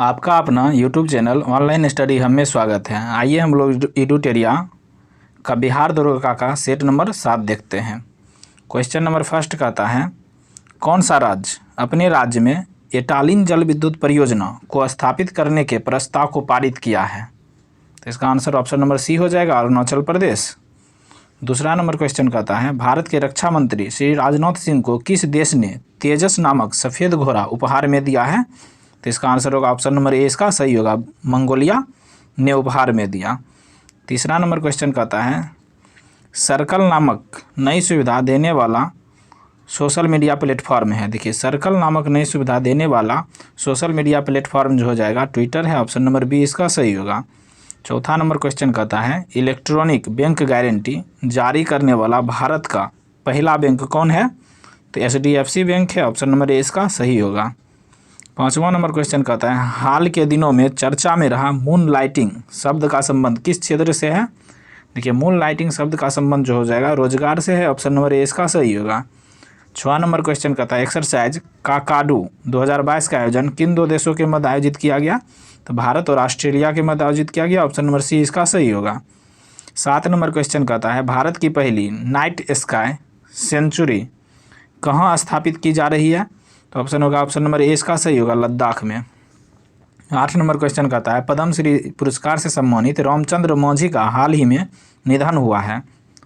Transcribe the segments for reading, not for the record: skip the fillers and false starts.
आपका अपना YouTube channel online study हम में स्वागत है। आइए हम लोग एडुटेरिया का बिहार दरोगा का सेट नंबर 7 देखते हैं। क्वेश्चन नंबर फर्स्ट कहता है, कौन सा राज्य अपने राज्य में एटालिन जल विद्युत परियोजना को स्थापित करने के प्रस्ताव को पारित किया है? तो इसका आंसर ऑप्शन नंबर सी हो जाएगा, अरुणाचल प्रदेश। दूसरा नंबर क्वेश्चन कहता है, भारत के रक्षा मंत्री श्री राजनाथ सिंह को किस देश ने तेजस नामक सफ़ेद घोड़ा उपहार में दिया है? तो इसका आंसर होगा ऑप्शन नंबर ए, इसका सही होगा, मंगोलिया ने उपहार में दिया। तीसरा नंबर क्वेश्चन कहता है, सर्कल नामक नई सुविधा देने वाला सोशल मीडिया प्लेटफॉर्म है। देखिए, सर्कल नामक नई सुविधा देने वाला सोशल मीडिया प्लेटफॉर्म जो हो जाएगा ट्विटर है, ऑप्शन नंबर बी इसका सही होगा। चौथा नंबर क्वेश्चन कहता है, इलेक्ट्रॉनिक बैंक गारंटी जारी करने वाला भारत का पहला बैंक कौन है? तो HDFC बैंक है, ऑप्शन नंबर ए इसका सही होगा। पाँचवां नंबर क्वेश्चन कहता है, हाल के दिनों में चर्चा में रहा मून लाइटिंग शब्द का संबंध किस क्षेत्र से है? देखिए, मून लाइटिंग शब्द का संबंध जो हो जाएगा रोजगार से है, ऑप्शन नंबर ए इसका सही होगा। 6वां नंबर क्वेश्चन कहता है, एक्सरसाइज काकाडू 2022 का आयोजन किन दो देशों के मध्य आयोजित किया गया? तो भारत और ऑस्ट्रेलिया के मध्य आयोजित किया गया, ऑप्शन नंबर सी इसका सही होगा। 7 नंबर क्वेश्चन कहता है, भारत की पहली नाइट स्काई सेंचुरी कहाँ स्थापित की जा रही है? तो ऑप्शन होगा ऑप्शन नंबर ए इसका सही होगा, लद्दाख में। 8 नंबर क्वेश्चन कहता है, पद्मश्री पुरस्कार से सम्मानित रामचंद्र मौझी का हाल ही में निधन हुआ है,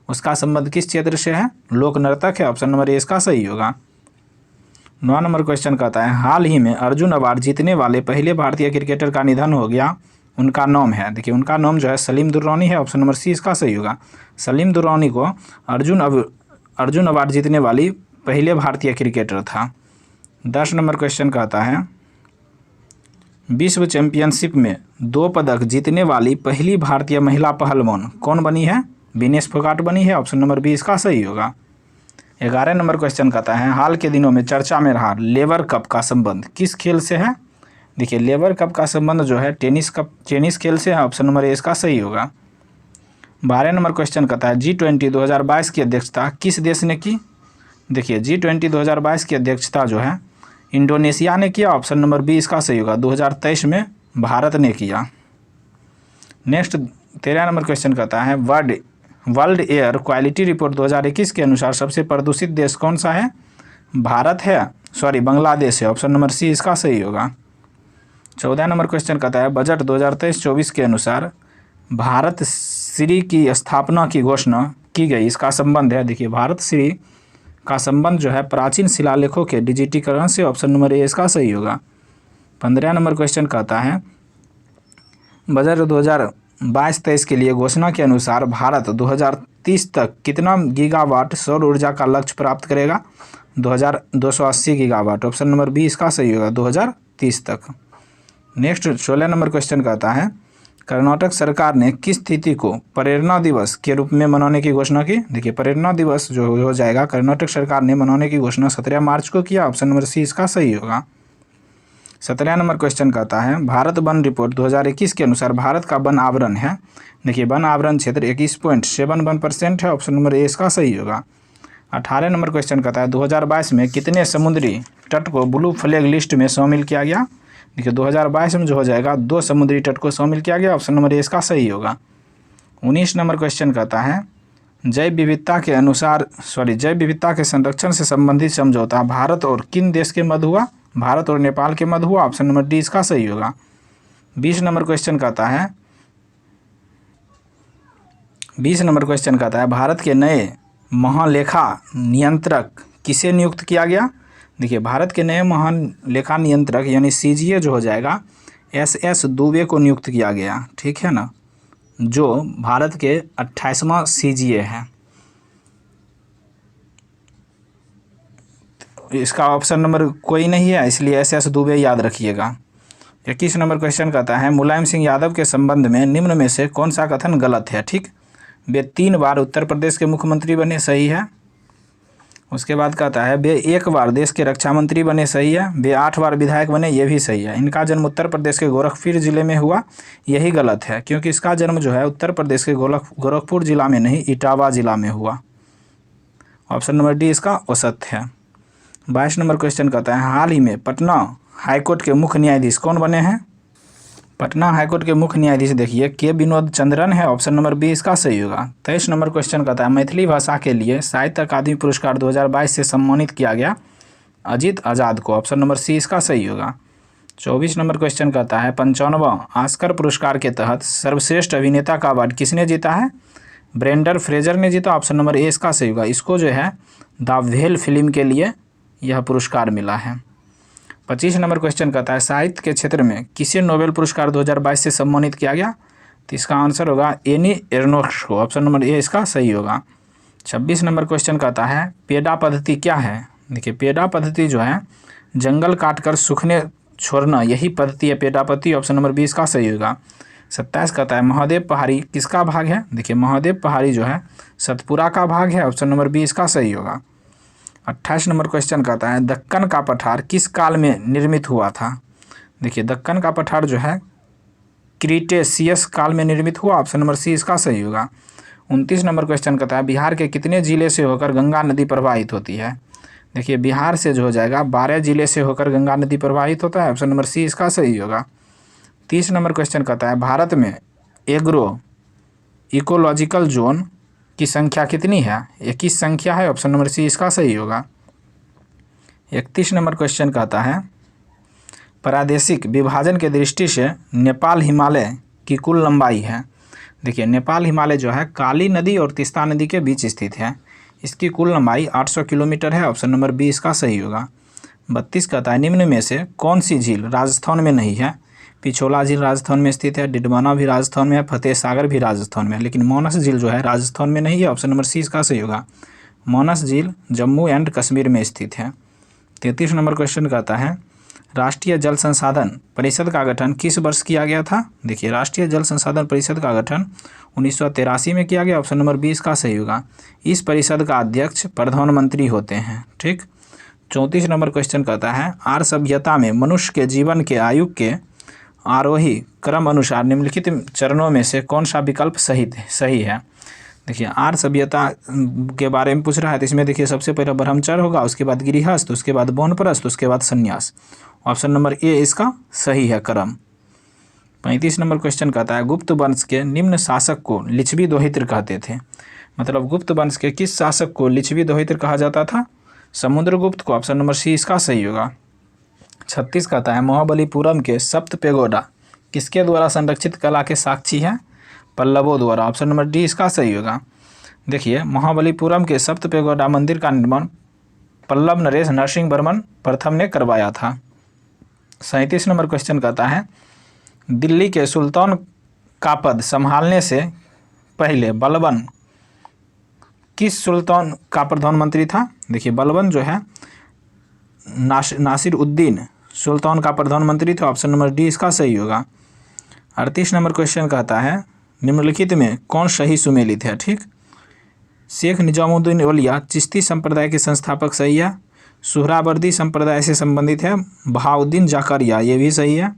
उसका संबंध किस क्षेत्र से है? लोक नर्तक है, ऑप्शन नंबर ए इसका सही होगा। 9 नंबर क्वेश्चन कहता है, हाल ही में अर्जुन अवार्ड जीतने वाले पहले भारतीय क्रिकेटर का निधन हो गया, उनका नाम है? देखिए, उनका नाम जो है सलीम दुर्रानी है, ऑप्शन नंबर सी इसका सही होगा। सलीम दुर्रानी को अर्जुन अवार्ड जीतने वाली पहले भारतीय क्रिकेटर था। 10 नंबर क्वेश्चन कहता है, विश्व चैंपियनशिप में 2 पदक जीतने वाली पहली भारतीय महिला पहलवान कौन बनी है? विनेश फोगाट बनी है, ऑप्शन नंबर बी इसका सही होगा। 11 नंबर क्वेश्चन कहता है, हाल के दिनों में चर्चा में रहा लेवर कप का संबंध किस खेल से है? देखिए, लेवर कप का संबंध जो है टेनिस खेल से है, ऑप्शन नंबर ए इसका सही होगा। 12 नंबर क्वेश्चन कहता है, G20 2022 की अध्यक्षता किस देश ने की? देखिए, G20 2022 की अध्यक्षता जो है इंडोनेशिया ने किया, ऑप्शन नंबर बी इसका सही होगा। 2023 में भारत ने किया। नेक्स्ट 13 नंबर क्वेश्चन कहता है, वर्ल्ड एयर क्वालिटी रिपोर्ट 2021 के अनुसार सबसे प्रदूषित देश कौन सा है? बांग्लादेश है, ऑप्शन नंबर सी इसका सही होगा। 14 नंबर क्वेश्चन कहता है, बजट 2023-24 के अनुसार भारत श्री की स्थापना की घोषणा की गई, इसका संबंध है? देखिए, भारत श्री का संबंध जो है प्राचीन शिलालेखों के डिजिटीकरण से, ऑप्शन नंबर ए इसका सही होगा। 15 नंबर क्वेश्चन कहता है, बजट 2022-23 के लिए घोषणा के अनुसार भारत 2030 तक कितना गीगावाट सौर ऊर्जा का लक्ष्य प्राप्त करेगा? 280 गीगावाट, ऑप्शन नंबर बी इसका सही होगा, 2030 तक। नेक्स्ट 16 नंबर क्वेश्चन कहता है, कर्नाटक सरकार ने किस तिथि को प्रेरणा दिवस के रूप में मनाने की घोषणा की? देखिए, प्रेरणा दिवस जो हो जाएगा कर्नाटक सरकार ने मनाने की घोषणा 17 मार्च को किया, ऑप्शन नंबर सी इसका सही होगा। 17 नंबर क्वेश्चन कहता है, भारत वन रिपोर्ट 2021 के अनुसार भारत का वन आवरण है? देखिए, वन आवरण क्षेत्र 21.71% है, ऑप्शन नंबर ए इसका सही होगा। 18 नंबर क्वेश्चन कहता है, 2022 में कितने समुद्री तट को ब्लू फ्लैग लिस्ट में शामिल किया गया? देखिए, 2022 में जो हो जाएगा 2 समुद्री तट को शामिल किया गया, ऑप्शन नंबर ए इसका सही होगा। 19 नंबर क्वेश्चन कहता है, जैव विविधता के संरक्षण से संबंधित समझौता भारत और किन देश के मध्य हुआ? भारत और नेपाल के मध्य हुआ, ऑप्शन नंबर डी इसका सही होगा। 20 नंबर क्वेश्चन कहता है, भारत के नए महालेखा नियंत्रक किसे नियुक्त किया गया? देखिए, भारत के नए महालेखा नियंत्रक यानी CGA जो हो जाएगा SS दुबे को नियुक्त किया गया, ठीक है ना, जो भारत के 28वां CGA है। इसका ऑप्शन नंबर कोई नहीं है, इसलिए SS दुबे याद रखिएगा। 21 नंबर क्वेश्चन कहता है, मुलायम सिंह यादव के संबंध में निम्न में से कौन सा कथन गलत है? ठीक, वे 3 बार उत्तर प्रदेश के मुख्यमंत्री बने, सही है। उसके बाद कहता है, वे 1 बार देश के रक्षा मंत्री बने, सही है। वे 8 बार विधायक बने, ये भी सही है। इनका जन्म उत्तर प्रदेश के गोरखपुर जिले में हुआ, यही गलत है, क्योंकि इसका जन्म जो है उत्तर प्रदेश के गोरखपुर जिला में नहीं, इटावा जिला में हुआ, ऑप्शन नंबर डी इसका असत्य है। 22 नंबर क्वेश्चन कहता है, हाल ही में पटना हाईकोर्ट के मुख्य न्यायाधीश कौन बने हैं? पटना हाईकोर्ट के मुख्य न्यायाधीश देखिए के विनोद चंद्रन है, ऑप्शन नंबर बी इसका सही होगा। 23 नंबर क्वेश्चन कहता है मैथिली भाषा के लिए साहित्य अकादमी पुरस्कार 2022 से सम्मानित किया गया अजीत आज़ाद को, ऑप्शन नंबर सी इसका सही होगा। 24 नंबर क्वेश्चन कहता है 55वां ऑस्कर पुरस्कार के तहत सर्वश्रेष्ठ अभिनेता का अवार्ड किसने जीता है? ब्रेंडन फ्रेजर ने जीता, ऑप्शन नंबर ए इसका सही होगा। इसको जो है द व्हेल फिल्म के लिए यह पुरस्कार मिला है। 25 नंबर क्वेश्चन कहता है साहित्य के क्षेत्र में किसे नोबेल पुरस्कार 2022 से सम्मानित किया गया? तो इसका आंसर होगा एनी एर्नोक्स को, ऑप्शन नंबर ए इसका सही होगा। 26 नंबर क्वेश्चन कहता है पेडा पद्धति क्या है? देखिए पेडा पद्धति जो है जंगल काटकर सूखने छोड़ना, यही पद्धति है पेडा पद्धति, ऑप्शन नंबर बी इसका सही होगा। 27 कहता है महादेव पहाड़ी किसका भाग है? देखिए महादेव पहाड़ी जो है सतपुरा का भाग है, ऑप्शन नंबर बी इसका सही होगा। 28 नंबर क्वेश्चन कहता है दक्कन का पठार किस काल में निर्मित हुआ था? देखिए दक्कन का पठार जो है क्रीटेशियस काल में निर्मित हुआ, ऑप्शन नंबर सी इसका सही होगा। 29 नंबर क्वेश्चन कहता है बिहार के कितने जिले से होकर गंगा नदी प्रवाहित होती है? देखिए बिहार से जो हो जाएगा 12 जिले से होकर गंगा नदी प्रवाहित होता है, ऑप्शन नंबर सी इसका सही होगा। 30 नंबर क्वेश्चन कहता है भारत में एग्रो इकोलॉजिकल जोन की संख्या कितनी है? 21 संख्या है, ऑप्शन नंबर सी इसका सही होगा। 31 नंबर क्वेश्चन कहता है प्रादेशिक विभाजन के दृष्टि से नेपाल हिमालय की कुल लंबाई है? देखिए नेपाल हिमालय जो है काली नदी और तीस्ता नदी के बीच स्थित है, इसकी कुल लंबाई 800 किलोमीटर है, ऑप्शन नंबर बी इसका सही होगा। 32 कहता है निम्न में से कौन सी झील राजस्थान में नहीं है? पिछोला झील राजस्थान में स्थित है, डिडवाना भी राजस्थान में है, फतेह सागर भी राजस्थान में है, लेकिन मानस झील जो है राजस्थान में नहीं है, ऑप्शन नंबर सी इसका सही होगा। मानस झील जम्मू एंड कश्मीर में स्थित है। 33 नंबर क्वेश्चन कहता है राष्ट्रीय जल संसाधन परिषद का गठन किस वर्ष किया गया था? देखिए राष्ट्रीय जल संसाधन परिषद का गठन 1983 में किया गया, ऑप्शन नंबर 20 का सही होगा। इस परिषद का अध्यक्ष प्रधानमंत्री होते हैं, ठीक। 34 नंबर क्वेश्चन कहता है आर्य सभ्यता में मनुष्य के जीवन के आयु के आरोही क्रम अनुसार निम्नलिखित चरणों में से कौन सा विकल्प सही है? देखिए आर्य सभ्यता के बारे में पूछ रहा है, तो इसमें देखिए सबसे पहले ब्रह्मचर्य होगा, उसके बाद गृहस्थ, उसके बाद वानप्रस्थ, उसके बाद संन्यास, ऑप्शन नंबर ए इसका सही है क्रम। 35 नंबर क्वेश्चन कहता है गुप्त वंश के निम्न शासक को लिच्छवी दोहित्र कहते थे? मतलब गुप्त वंश के किस शासक को लिच्छवी दोहित्र कहा जाता था? समुद्रगुप्त को, ऑप्शन नंबर सी इसका सही होगा। 36 कहता है महाबलीपुरम के सप्त पेगोडा किसके द्वारा संरक्षित कला के साक्षी हैं? पल्लवों द्वारा, ऑप्शन नंबर डी इसका सही होगा। देखिए महाबलीपुरम के सप्त पेगोडा मंदिर का निर्माण पल्लव नरेश नरसिंहवर्मन प्रथम ने करवाया था। 37 नंबर क्वेश्चन कहता है दिल्ली के सुल्तान का पद संभालने से पहले बलबन किस सुल्तान का प्रधानमंत्री था? देखिए बलबन जो है नासिर उद्दीन सुल्तान का प्रधानमंत्री था, ऑप्शन नंबर डी इसका सही होगा। 38 नंबर क्वेश्चन कहता है निम्नलिखित में कौन सही सुमेलित है? ठीक, शेख निजामुद्दीन औलिया चिश्ती संप्रदाय के संस्थापक सही है, सुहरावर्दी संप्रदाय से संबंधित है बहाउद्दीन जाकरिया, ये भी सही है,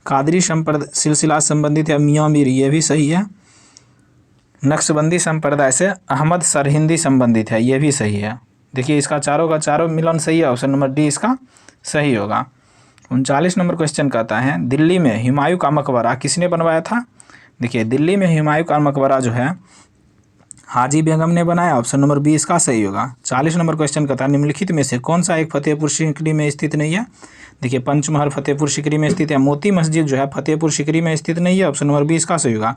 कादरी सिलसिला संबंधित है मियाँ मीर, ये भी सही है, नक्शबंदी संप्रदाय से अहमद सरहिंदी संबंधित है, ये भी सही है। देखिए इसका चारों का चारों मिलन सही है, ऑप्शन नंबर डी इसका सही होगा। 39 नंबर क्वेश्चन कहता है दिल्ली में हुमायूं का मकबरा किसने बनवाया था? देखिए दिल्ली में हुमायूं का मकबरा जो है हाजी बेगम ने बनाया, ऑप्शन नंबर बी इसका सही होगा। 40 नंबर क्वेश्चन कहता है निम्नलिखित में से कौन सा एक फतेहपुर सीकरी में स्थित नहीं है? देखिए पंचमहल फतेहपुर सीकरी में स्थित है, मोती मस्जिद जो है फतेहपुर सीकरी में स्थित नहीं है, ऑप्शन नंबर बी इसका सही होगा।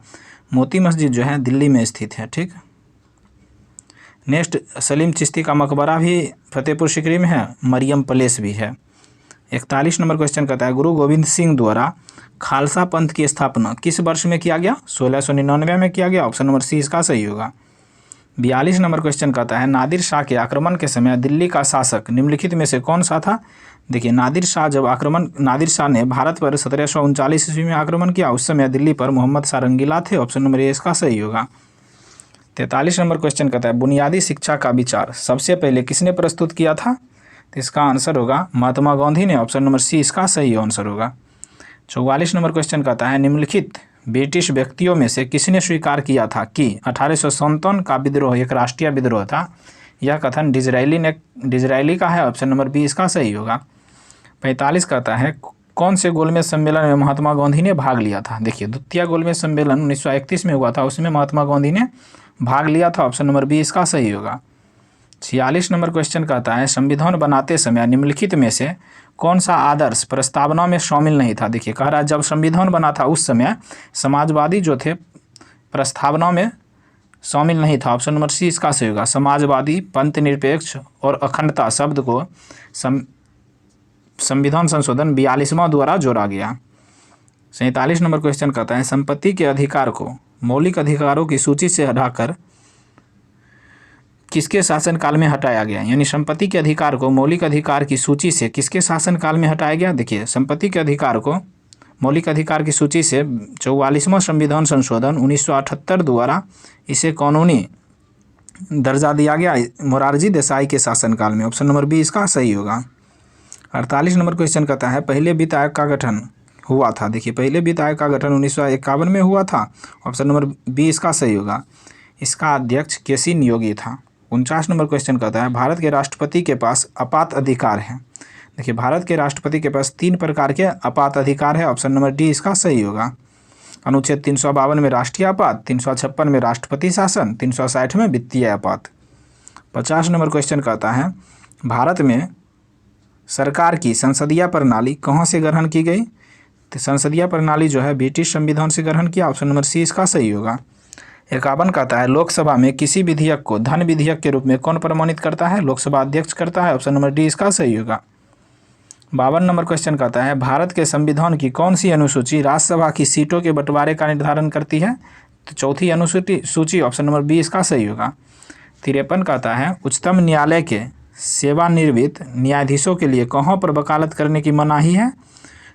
मोती मस्जिद जो है दिल्ली में स्थित है, ठीक। नेक्स्ट सलीम चिश्ती का मकबरा भी फतेहपुर सीकरी में है, मरियम पैलेस भी है। 41 नंबर क्वेश्चन कहता है गुरु गोविंद सिंह द्वारा खालसा पंथ की स्थापना किस वर्ष में किया गया? 1699 में किया गया, ऑप्शन नंबर सी इसका सही होगा। 42 नंबर क्वेश्चन कहता है नादिर शाह के आक्रमण के समय दिल्ली का शासक निम्नलिखित में से कौन सा था? देखिए नादिर शाह ने भारत पर 1739 ईस्वी में आक्रमण किया, उस समय दिल्ली पर मोहम्मद शाह रंगीला थे, ऑप्शन नंबर ए इसका सही होगा। 43 नंबर क्वेश्चन कहता है बुनियादी शिक्षा का विचार सबसे पहले किसने प्रस्तुत किया था? तो इसका आंसर होगा महात्मा गांधी ने, ऑप्शन नंबर सी इसका सही आंसर होगा। 44 नंबर क्वेश्चन कहता है निम्नलिखित ब्रिटिश व्यक्तियों में से किसने स्वीकार किया था कि 1857 का विद्रोह एक राष्ट्रीय विद्रोह था? यह कथन डिज़रायली का है, ऑप्शन नंबर बी इसका सही होगा। 45 कहता है कौन से गोलमेज सम्मेलन में महात्मा गांधी ने भाग लिया था? देखिए, द्वितीय गोलमेज सम्मेलन 1931 में हुआ था, उसमें महात्मा गांधी ने भाग लिया था। ऑप्शन नंबर बी इसका सही होगा। 46 नंबर क्वेश्चन कहता है संविधान बनाते समय निम्नलिखित में से कौन सा आदर्श प्रस्तावना में शामिल नहीं था? देखिए, कह रहा है जब संविधान बना था उस समय समाजवादी जो थे प्रस्तावना में शामिल नहीं था। ऑप्शन नंबर सी इसका सही होगा। समाजवादी, पंथ निरपेक्ष और अखंडता शब्द को संविधान संशोधन 42वां द्वारा जोड़ा गया। 47 नंबर क्वेश्चन कहता है संपत्ति के अधिकार को मौलिक अधिकारों की सूची से हटाकर किसके शासनकाल में हटाया गया? यानी संपत्ति के अधिकार को मौलिक अधिकार की सूची से किसके शासनकाल में हटाया गया? देखिए, संपत्ति के अधिकार को मौलिक अधिकार की सूची से 44वां संविधान संशोधन 1978 द्वारा इसे कानूनी दर्जा दिया गया मोरारजी देसाई के शासनकाल में। ऑप्शन नंबर बी इसका सही होगा। 48 नंबर क्वेश्चन कहता है पहले वित्त आयोग का गठन हुआ था। देखिए, पहले वित्त आयोग का गठन 1951 में हुआ था। ऑप्शन नंबर बी इसका सही होगा। इसका अध्यक्ष केसी नियोगी था। 49 नंबर क्वेश्चन कहता है भारत के राष्ट्रपति के पास आपात अधिकार है। देखिए, भारत के राष्ट्रपति के पास 3 प्रकार के आपात अधिकार है। ऑप्शन नंबर डी इसका सही होगा। अनुच्छेद 352 में राष्ट्रीय आपात, 356 में राष्ट्रपति शासन, 360 में वित्तीय आपात। 50 नंबर क्वेश्चन कहता है भारत में सरकार की संसदीय प्रणाली कहाँ से ग्रहण की गई? तो संसदीय प्रणाली जो है ब्रिटिश संविधान से ग्रहण किया। ऑप्शन नंबर सी इसका सही होगा। 51 कहता है लोकसभा में किसी विधेयक को धन विधेयक के रूप में कौन प्रमाणित करता है? लोकसभा अध्यक्ष करता है। ऑप्शन नंबर डी इसका सही होगा। 52 नंबर क्वेश्चन कहता है भारत के संविधान की कौन सी अनुसूची राज्यसभा की सीटों के बंटवारे का निर्धारण करती है? तो चौथी अनुसूची। ऑप्शन नंबर बी इसका सही होगा। 53 कहता है उच्चतम न्यायालय के सेवानिवृत्त न्यायाधीशों के लिए कहाँ पर वकालत करने की मनाही है?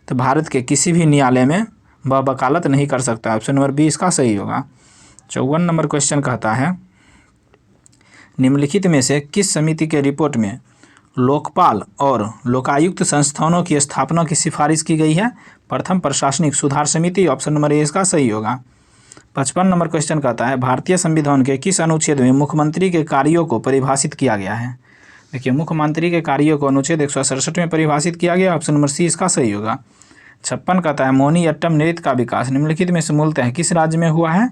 तो भारत के किसी भी न्यायालय में वह वकालत नहीं कर सकता। ऑप्शन नंबर बी इसका सही होगा। 54 नंबर क्वेश्चन कहता है निम्नलिखित में से किस समिति के रिपोर्ट में लोकपाल और लोकायुक्त संस्थानों की स्थापना की सिफारिश की गई है? प्रथम प्रशासनिक सुधार समिति। ऑप्शन नंबर ए इसका सही होगा। 55 नंबर क्वेश्चन कहता है भारतीय संविधान के किस अनुच्छेद में मुख्यमंत्री के कार्यों को परिभाषित किया गया है? देखिए, मुख्यमंत्री के कार्यों को अनुच्छेद 167 में परिभाषित किया गया। ऑप्शन नंबर सी इसका सही होगा। 56 कहता है मोहिनीअट्टम नृत्य का विकास निम्नलिखित में से मूलतः किस राज्य में हुआ है?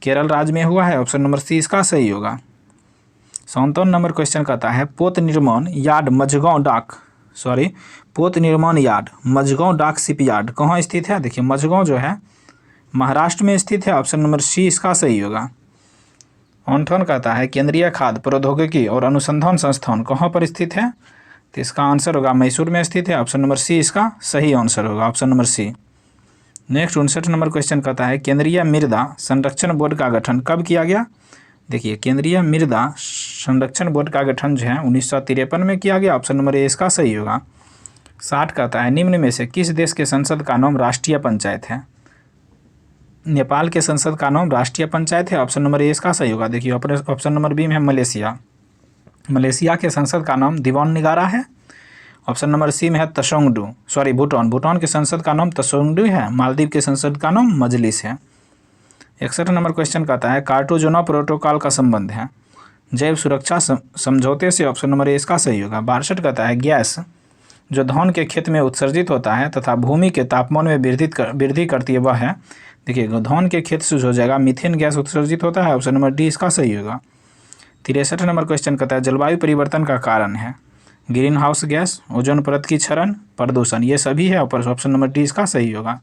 केरल राज्य में हुआ है। ऑप्शन नंबर सी इसका सही होगा। 57 नंबर क्वेश्चन कहता है पोत निर्माण यार्ड मझगांव डाक शिपयार्ड कहाँ स्थित है? देखिए, मझगांव जो है महाराष्ट्र में स्थित है। ऑप्शन नंबर सी इसका सही होगा। 58 कहता है केंद्रीय खाद्य प्रौद्योगिकी और अनुसंधान संस्थान कहाँ पर स्थित है? तो इसका आंसर होगा मैसूर में स्थित है। ऑप्शन नंबर सी इसका सही आंसर होगा। Option number C. Next 59 number question कहता है केंद्रीय मृदा संरक्षण बोर्ड का गठन कब किया गया? देखिए, केंद्रीय मृदा संरक्षण बोर्ड का गठन जो है 1953 में किया गया। ऑप्शन नंबर ए इसका सही होगा। 60 कहता है निम्न में से किस देश के संसद का नाम राष्ट्रीय पंचायत है? नेपाल के संसद का नाम राष्ट्रीय पंचायत है। ऑप्शन नंबर ए इसका सही होगा। देखिए, ऑप्शन नंबर बी में है मलेशिया के संसद का नाम दीवान निगारा है। ऑप्शन नंबर सी में है भूटान के संसद का नाम तसोंगडू है। मालदीव के संसद का नाम मजलिस है। 61 नंबर क्वेश्चन कहता है कार्टागोना प्रोटोकॉल का संबंध है जैव सुरक्षा समझौते से। ऑप्शन नंबर ए इसका सही होगा। 62 कहता है गैस जो धान के खेत में उत्सर्जित होता है तथा भूमि के तापमान में वृद्धि करती है वह है? देखिए, धान के खेत से हो जाएगा मीथेन गैस उत्सर्जित होता है। ऑप्शन नंबर डी इसका सही होगा। 63 नंबर क्वेश्चन कहता है जलवायु परिवर्तन का कारण है ग्रीन हाउस गैस, ओजोन परत की क्षरण, प्रदूषण, ये सभी है। ऑप्शन नंबर डी इसका सही होगा।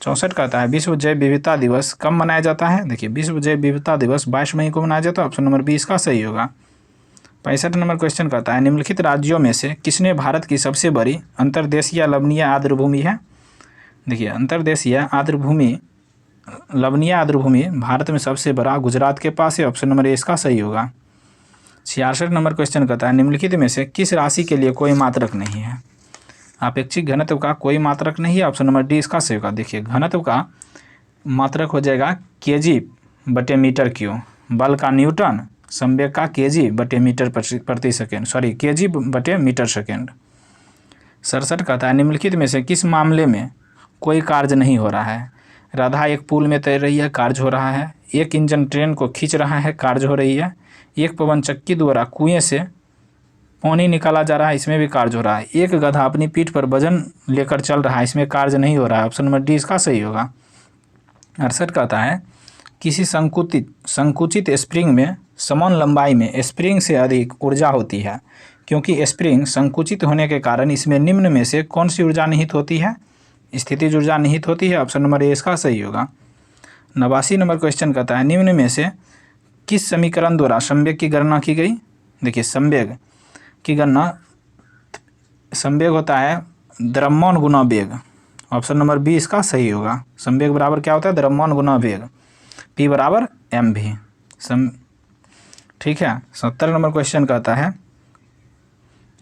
64 कहता है विश्व जैव विविधता दिवस कब मनाया जाता है? देखिए, विश्व जैव विविधता दिवस 22 मई को मनाया जाता है। ऑप्शन नंबर बी इसका सही होगा। 65 नंबर क्वेश्चन कहता है निम्नलिखित राज्यों में से किसने भारत की सबसे बड़ी अंतर्देशीय लवणीय आर्द्रभूमि है? देखिए, अंतर्देशीय लवणीय आर्द्रभूमि भारत में सबसे बड़ा गुजरात के पास है। ऑप्शन नंबर ए इसका सही होगा। 66 नंबर क्वेश्चन कहता है निम्नलिखित में से किस राशि के लिए कोई मात्रक नहीं है? आपेक्षिक घनत्व का कोई मात्रक नहीं है। ऑप्शन नंबर डी इसका सही होगा। देखिए, घनत्व का मात्रक हो जाएगा kg/m³, बल का न्यूटन, संवेग का kg/m²। 67 कहता है निम्नलिखित में से किस मामले में कोई कार्य नहीं हो रहा है? राधा एक पुल में तैर रही है, कार्य हो रहा है। एक इंजन ट्रेन को खींच रहा है, कार्य हो रही है। एक पवन चक्की द्वारा कुएं से पानी निकाला जा रहा है, इसमें भी कार्य हो रहा है। एक गधा अपनी पीठ पर वजन लेकर चल रहा है, इसमें कार्य नहीं हो रहा है। ऑप्शन नंबर डी इसका सही होगा। 68 कहता है किसी संकुचित स्प्रिंग में समान लंबाई में स्प्रिंग से अधिक ऊर्जा होती है, क्योंकि स्प्रिंग संकुचित होने के कारण इसमें निम्न में से कौन सी ऊर्जा निहित होती है? स्थितिज ऊर्जा निहित होती है। ऑप्शन नंबर ए इसका सही होगा। 89 नंबर क्वेश्चन कहता है निम्न में से किस समीकरण द्वारा संवेग की गणना की गई? देखिए संवेग की गणना, संवेग होता है द्रव्यमान गुना वेग। ऑप्शन नंबर बी इसका सही होगा। संवेग बराबर क्या होता है? द्रव्यमान गुना वेग, P बराबर mv। ठीक है। 70 नंबर क्वेश्चन कहता है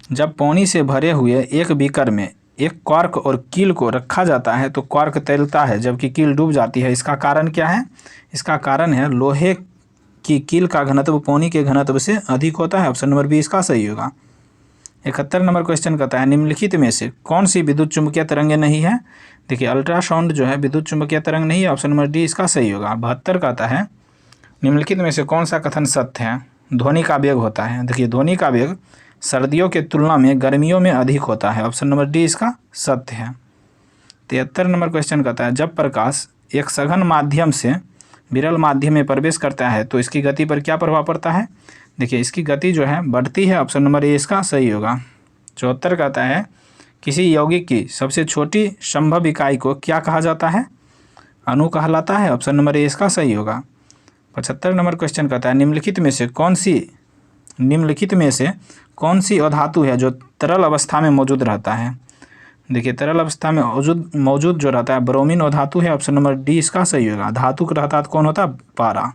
जब पानी से भरे हुए एक बीकर में एक कॉर्क और कील को रखा जाता है तो कॉर्क तैरता है जबकि कील डूब जाती है। इसका कारण क्या है? इसका कारण है लोहे की कील का घनत्व पानी के घनत्व से अधिक होता है। ऑप्शन नंबर बी इसका सही होगा। 71 नंबर क्वेश्चन कहता है निम्नलिखित में से कौन सी विद्युत चुम्बकीय तरंगें नहीं है? देखिए अल्ट्रासाउंड जो है विद्युत चुम्बकीय तरंग नहीं है। ऑप्शन नंबर डी इसका सही होगा। 72 कहता है निम्नलिखित में से कौन सा कथन सत्य है? ध्वनि का वेग होता है। देखिए ध्वनि का वेग सर्दियों के तुलना में गर्मियों में अधिक होता है। ऑप्शन नंबर डी इसका सत्य है। 73 नंबर क्वेश्चन कहता है जब प्रकाश एक सघन माध्यम से विरल माध्यम में प्रवेश करता है तो इसकी गति पर क्या प्रभाव पड़ता है? देखिए इसकी गति जो है बढ़ती है। ऑप्शन नंबर ए इसका सही होगा। 74 कहता है किसी यौगिक की सबसे छोटी संभव इकाई को क्या कहा जाता है? अणु कहलाता है। ऑप्शन नंबर ए इसका सही होगा। 75 नंबर क्वेश्चन कहता है निम्नलिखित में से कौन सी अधातु है जो तरल अवस्था में मौजूद रहता है? देखिए तरल अवस्था में मौजूद जो रहता है ब्रोमीन अधातु है। ऑप्शन नंबर डी इसका सही होगा। धातु का रहता कौन होता है? पारा।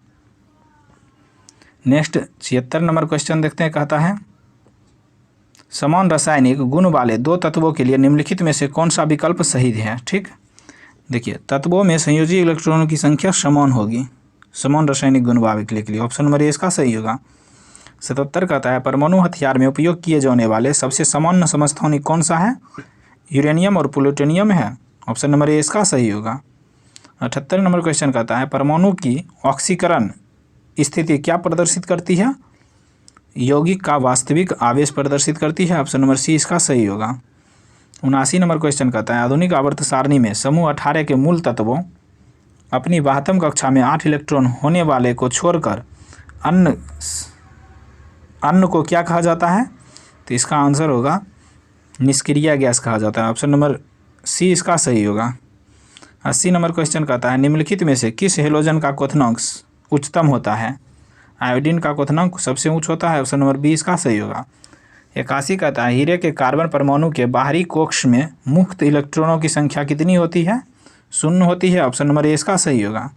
नेक्स्ट 76 नंबर क्वेश्चन देखते हैं। कहता है समान रासायनिक गुण वाले दो तत्वों के लिए निम्नलिखित में से कौन सा विकल्प सही है? ठीक, देखिए तत्वों में संयोजी इलेक्ट्रॉनों की संख्या समान होगी समान रासायनिक गुण वाले के लिए। ऑप्शन नंबर ए इसका सही होगा। 77 कहता है परमाणु हथियार में उपयोग किए जाने वाले सबसे सामान्य समस्थानिक कौन सा है? यूरेनियम और प्लूटोनियम है। ऑप्शन नंबर ए इसका सही होगा। 78 नंबर क्वेश्चन कहता है परमाणु की ऑक्सीकरण स्थिति क्या प्रदर्शित करती है? यौगिक का वास्तविक आवेश प्रदर्शित करती है। ऑप्शन नंबर सी इसका सही होगा। 79 नंबर क्वेश्चन कहता है आधुनिक आवर्त सारणी में समूह 18 के मूल तत्वों अपनी बाह्यतम कक्षा में 8 इलेक्ट्रॉन होने वाले को छोड़कर अन्य को क्या कहा जाता है? तो इसका आंसर होगा निष्क्रिय गैस कहा जाता है। ऑप्शन नंबर सी इसका सही होगा। 80 नंबर क्वेश्चन कहता है निम्नलिखित में से किस हेलोजन का क्वथनांक उच्चतम होता है? आयोडीन का क्वथनांक सबसे उच्च होता है। ऑप्शन नंबर बी इसका सही होगा। 81 कहता है हीरे के कार्बन परमाणु के बाहरी कक्ष में मुक्त इलेक्ट्रॉनों की संख्या कितनी होती है? 0 होती है। ऑप्शन नंबर ए इसका सही होगा।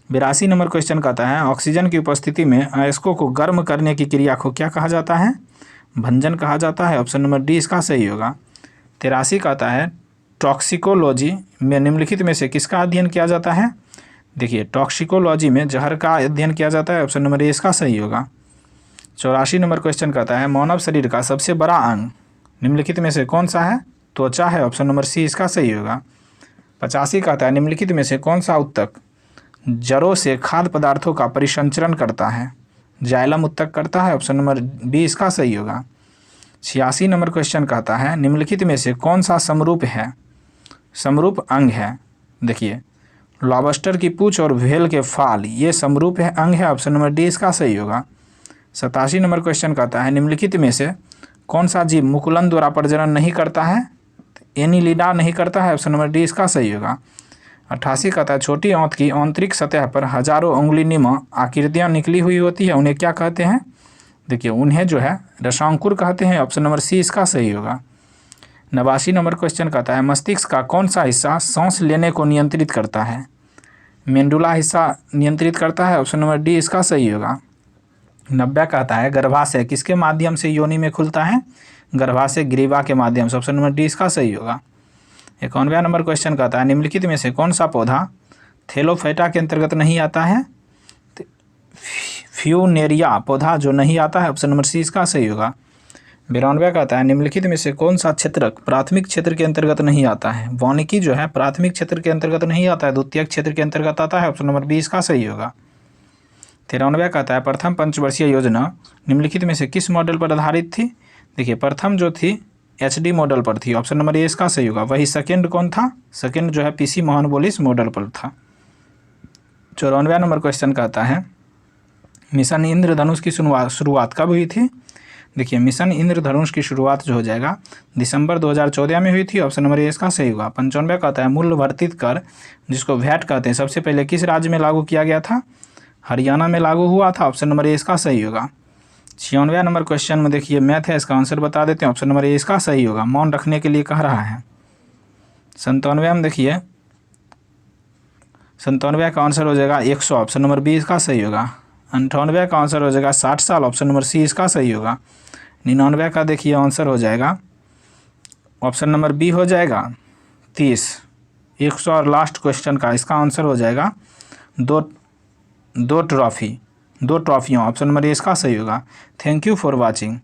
82 नंबर क्वेश्चन कहता है ऑक्सीजन की उपस्थिति में अयस्कों को गर्म करने की क्रिया को क्या कहा जाता है? भंजन कहा जाता है। ऑप्शन नंबर डी इसका सही होगा। 83 कहता है टॉक्सिकोलॉजी में निम्नलिखित में से किसका अध्ययन किया जाता है? देखिए टॉक्सिकोलॉजी में जहर का अध्ययन किया जाता है। ऑप्शन नंबर ए इसका सही होगा। 84 नंबर क्वेश्चन कहता है मानव शरीर का सबसे बड़ा अंग निम्नलिखित में से कौन सा है? त्वचा है। ऑप्शन नंबर सी इसका सही होगा। 85 कहता है निम्नलिखित में से कौन सा उत्तक जड़ों से खाद्य पदार्थों का परिसंचरण करता है? जाइलम उत्तक करता है। ऑप्शन नंबर बी इसका सही होगा। 86 नंबर क्वेश्चन कहता है निम्नलिखित में से कौन सा समरूप अंग है? देखिए लॉबस्टर की पूंछ और व्हेल के फाल ये समरूप अंग है। ऑप्शन नंबर डी इसका सही होगा। 87 नंबर क्वेश्चन कहता है निम्नलिखित में से कौन सा जीव मुकुलन द्वारा प्रजनन नहीं करता है? एनिलिडा नहीं करता है। ऑप्शन नंबर डी इसका सही होगा। 88 कहता है छोटी आंत की आंतरिक सतह पर हजारों उंगलीनुमा आकृतियाँ निकली हुई होती है, उन्हें क्या कहते हैं? देखिए उन्हें जो है रसांकुर कहते हैं। ऑप्शन नंबर सी इसका सही होगा। 89 नंबर क्वेश्चन कहता है मस्तिष्क का कौन सा हिस्सा सांस लेने को नियंत्रित करता है? मेंडुला हिस्सा नियंत्रित करता है। ऑप्शन नंबर डी इसका सही होगा। 90 कहता है गर्भाशय किसके माध्यम से योनि में खुलता है? गर्भाशय ग्रीवा के माध्यम से। ऑप्शन नंबर डी इसका सही होगा। 91 नंबर क्वेश्चन कहता है निम्नलिखित में से कौन सा पौधा थैलोफाइटा के अंतर्गत नहीं आता है? फ्यूनेरिया पौधा जो नहीं आता है। ऑप्शन नंबर सी इसका सही होगा। 92 कहता है निम्नलिखित में से कौन सा क्षेत्रक प्राथमिक क्षेत्र के अंतर्गत नहीं आता है? वानिकी जो है प्राथमिक क्षेत्र के अंतर्गत नहीं आता है, द्वितीयक क्षेत्र के अंतर्गत आता है। ऑप्शन नंबर बी इसका सही होगा। 93 कहता है प्रथम पंचवर्षीय योजना निम्नलिखित में से किस मॉडल पर आधारित थी? देखिए प्रथम जो थी HD मॉडल पर थी, ऑप्शन नंबर ए इसका सही होगा। वही सेकंड कौन था, सेकंड जो है PC मोहन बोलिस मॉडल पर था। 94वां नंबर क्वेश्चन कहता है मिशन इंद्रधनुष की शुरुआत कब हुई थी। देखिए मिशन इंद्रधनुष की शुरुआत जो हो जाएगा दिसंबर 2014 में हुई थी, ऑप्शन नंबर ए इसका सही होगा। 95वां कहता है मूल्य वर्धित कर जिसको वैट कहते हैं सबसे पहले किस राज्य में लागू किया गया था, हरियाणा में लागू हुआ था, ऑप्शन नंबर ए इसका सही होगा। 96वां नंबर क्वेश्चन में देखिए मैथ है, इसका आंसर बता देते हैं, ऑप्शन नंबर ए इसका सही होगा। मौन रखने के लिए कह रहा है। 97वां में देखिए 97वां का आंसर हो जाएगा 100, ऑप्शन नंबर बी इसका सही होगा। 98वां का आंसर हो जाएगा 60 साल, ऑप्शन नंबर सी इसका सही होगा। 99वां का देखिए आंसर हो जाएगा ऑप्शन नंबर बी हो जाएगा 30। 100 और लास्ट क्वेश्चन का इसका आंसर हो जाएगा दो ट्रॉफियों, ऑप्शन नंबर ए इसका सही होगा। Thank you for watching.